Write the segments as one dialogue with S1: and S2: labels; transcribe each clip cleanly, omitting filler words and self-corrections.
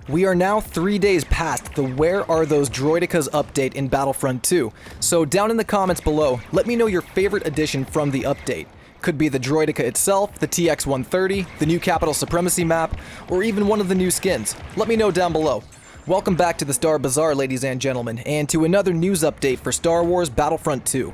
S1: We are now 3 days past the Where Are Those Droidekas update in Battlefront 2, so down in the comments below, let me know your favorite addition from the update. Could be the Droideka itself, the TX-130, the new Capital Supremacy map, or even one of the new skins. Let me know down below. Welcome back to the Star Bazaar, ladies and gentlemen, and to another news update for Star Wars Battlefront 2.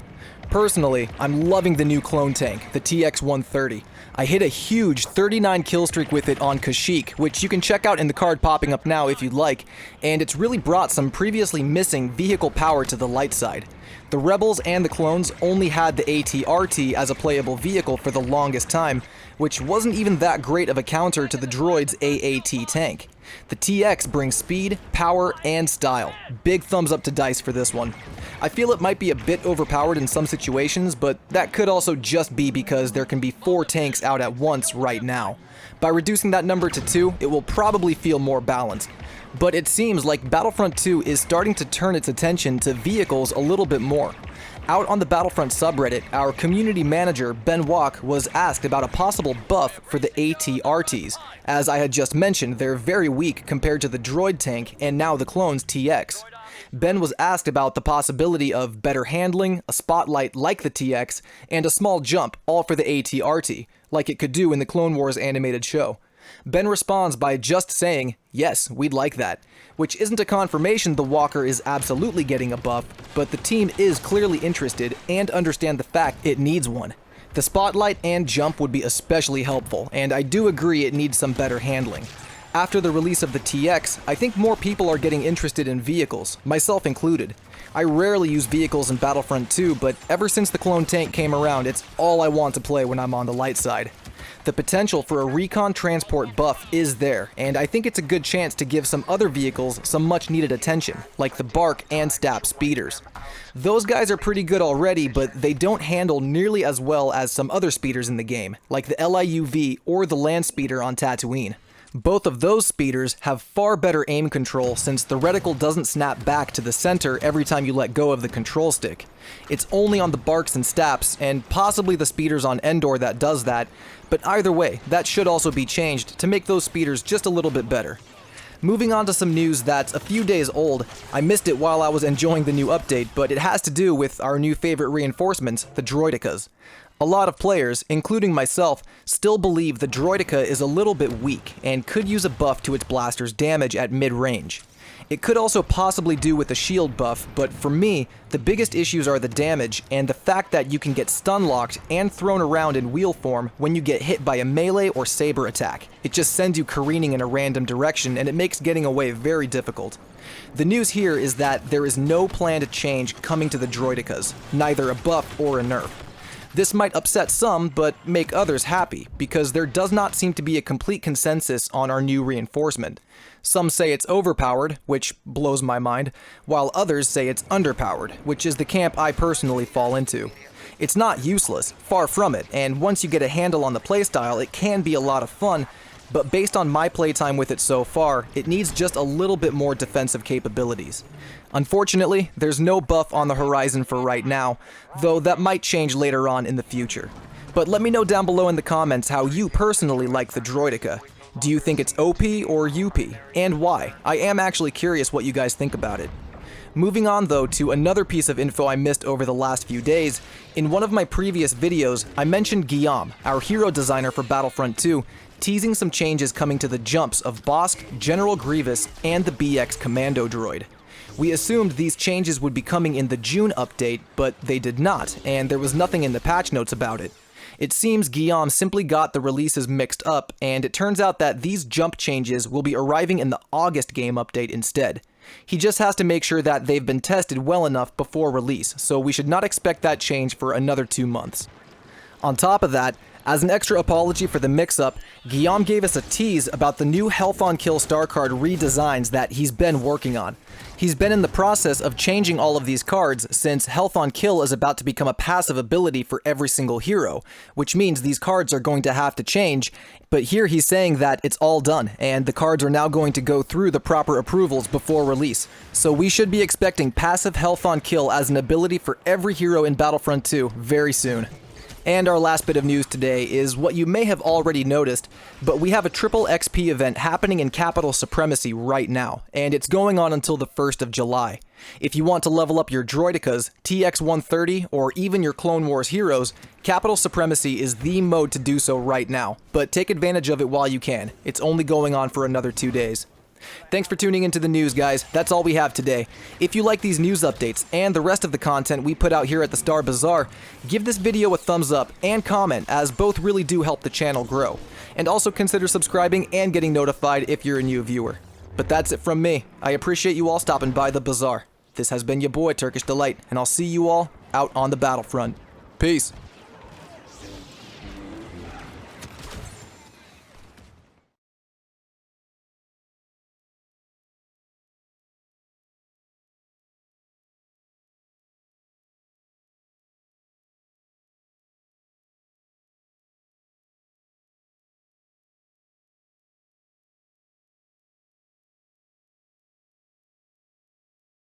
S1: Personally, I'm loving the new clone tank, the TX-130. I hit a huge 39 kill streak with it on Kashyyyk, which you can check out in the card popping up now if you'd like, and it's really brought some previously missing vehicle power to the light side. The Rebels and the clones only had the AT-RT as a playable vehicle for the longest time, which wasn't even that great of a counter to the droid's AAT tank. The TX brings speed, power, and style. Big thumbs up to DICE for this one. I feel it might be a bit overpowered in some situations, but that could also just be because there can be 4 tanks out at once right now. By reducing that number to 2, it will probably feel more balanced. But it seems like Battlefront 2 is starting to turn its attention to vehicles a little bit more. Out on the Battlefront subreddit, our community manager, Ben Walk, was asked about a possible buff for the AT-RTs. As I had just mentioned, they're very weak compared to the droid tank and now the clone's TX. Ben was asked about the possibility of better handling, a spotlight like the TX, and a small jump, all for the AT-RT, like it could do in the Clone Wars animated show. Ben responds by just saying, yes, we'd like that, which isn't a confirmation the Walker is absolutely getting a buff, but the team is clearly interested and understand the fact it needs one. The spotlight and jump would be especially helpful, and I do agree it needs some better handling. After the release of the TX, I think more people are getting interested in vehicles, myself included. I rarely use vehicles in Battlefront 2, but ever since the clone tank came around, it's all I want to play when I'm on the light side. The potential for a recon transport buff is there, and I think it's a good chance to give some other vehicles some much needed attention, like the BARC and STAP speeders. Those guys are pretty good already, but they don't handle nearly as well as some other speeders in the game, like the LIUV or the land speeder on Tatooine. Both of those speeders have far better aim control since the reticle doesn't snap back to the center every time you let go of the control stick. It's only on the BARCs and STAPs, and possibly the speeders on Endor that does that, but either way, that should also be changed to make those speeders just a little bit better. Moving on to some news that's a few days old. I missed it while I was enjoying the new update, but it has to do with our new favorite reinforcements, the Droidekas. A lot of players, including myself, still believe the Droideka is a little bit weak and could use a buff to its blaster's damage at mid-range. It could also possibly do with a shield buff, but for me, the biggest issues are the damage and the fact that you can get stun-locked and thrown around in wheel form when you get hit by a melee or saber attack. It just sends you careening in a random direction and it makes getting away very difficult. The news here is that there is no planned change coming to the Droidekas, neither a buff or a nerf. This might upset some, but make others happy, because there does not seem to be a complete consensus on our new reinforcement. Some say it's overpowered, which blows my mind, while others say it's underpowered, which is the camp I personally fall into. It's not useless, far from it, and once you get a handle on the playstyle, it can be a lot of fun, but based on my playtime with it so far, it needs just a little bit more defensive capabilities. Unfortunately, there's no buff on the horizon for right now, though that might change later on in the future. But let me know down below in the comments how you personally like the Droideka. Do you think it's OP or UP? And why? I am actually curious what you guys think about it. Moving on though to another piece of info I missed over the last few days, in one of my previous videos, I mentioned Guillaume, our hero designer for Battlefront 2, teasing some changes coming to the jumps of Bossk, General Grievous, and the BX Commando droid. We assumed these changes would be coming in the June update, but they did not, and there was nothing in the patch notes about it. It seems Guillaume simply got the releases mixed up, and it turns out that these jump changes will be arriving in the August game update instead. He just has to make sure that they've been tested well enough before release, so we should not expect that change for another 2 months. On top of that, as an extra apology for the mix-up, Guillaume gave us a tease about the new Health on Kill star card redesigns that he's been working on. He's been in the process of changing all of these cards since Health on Kill is about to become a passive ability for every single hero, which means these cards are going to have to change, but here he's saying that it's all done, and the cards are now going to go through the proper approvals before release. So we should be expecting passive Health on Kill as an ability for every hero in Battlefront 2 very soon. And our last bit of news today is what you may have already noticed, but we have a triple XP event happening in Capital Supremacy right now, and it's going on until the 1st of July. If you want to level up your Droidekas, TX-130, or even your Clone Wars heroes, Capital Supremacy is the mode to do so right now, but take advantage of it while you can. It's only going on for another 2 days. Thanks for tuning into the news, guys. That's all we have today. If you like these news updates and the rest of the content we put out here at the Star Bazaar, give this video a thumbs up and comment, as both really do help the channel grow. And also consider subscribing and getting notified if you're a new viewer. But that's it from me. I appreciate you all stopping by the Bazaar. This has been your boy, Turkish Delight, and I'll see you all out on the battlefront. Peace.